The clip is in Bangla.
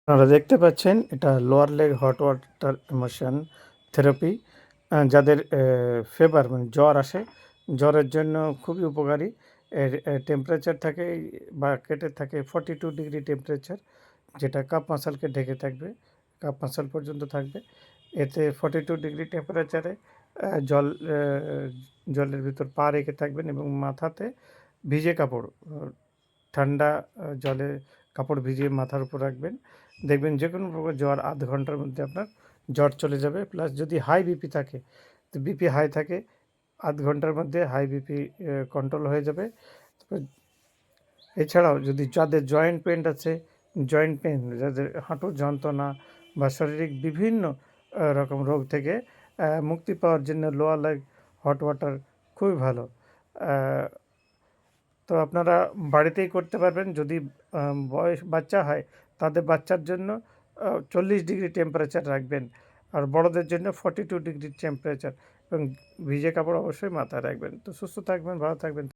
আপনারা দেখতে পাচ্ছেন এটা lower leg hot water emotion therapy. যাদের ফেভার মানে জ্বর আসে, জ্বরের জন্য খুবই উপকারী। এর টেম্পারেচার থাকে বা কেটে থাকে 42 ডিগ্রি টেম্পারেচার, যেটা কাপ মাসলকে ঢেকে থাকবে, কাপ মাসল পর্যন্ত থাকবে। এতে 42 ডিগ্রি টেম্পারেচারে জল জলের ভিতর পা রেখে থাকবেন এবং মাথাতে ভিজে কাপড়, ঠান্ডা জলে কাপড় ভিজিয়ে মাথার উপর রাখবেন। দেখবেন যে কোনো প্রকার জ্বর আধ ঘন্টার মধ্যে আপনার জ্বর চলে যাবে। প্লাস যদি হাই বিপি থাকে, তো বিপি হাই থাকে, আধ ঘন্টার মধ্যে হাই বিপি কন্ট্রোল হয়ে যাবে। তারপর এছাড়াও যদি যাদের জয়েন্ট পেন আছে, জয়েন্ট পেন, যাদের হাঁটুর যন্ত্রণা বা শারীরিক বিভিন্ন রকম রোগ থেকে মুক্তি পাওয়ার জন্য লোয়ার লেগ হট ওয়াটার খুবই ভালো। তো আপনারা বাড়িতেই করতে পারবেন। যদি বয়স বাচ্চা হয়, তাদের বাচ্চার জন্য 40 ডিগ্রি টেম্পারেচার রাখবেন, আর বড়দের জন্য 42 ডিগ্রি টেম্পারেচার, এবং ভিজে কাপড় অবশ্যই মাথায় রাখবেন। তো সুস্থ থাকবেন, ভালো থাকবেন।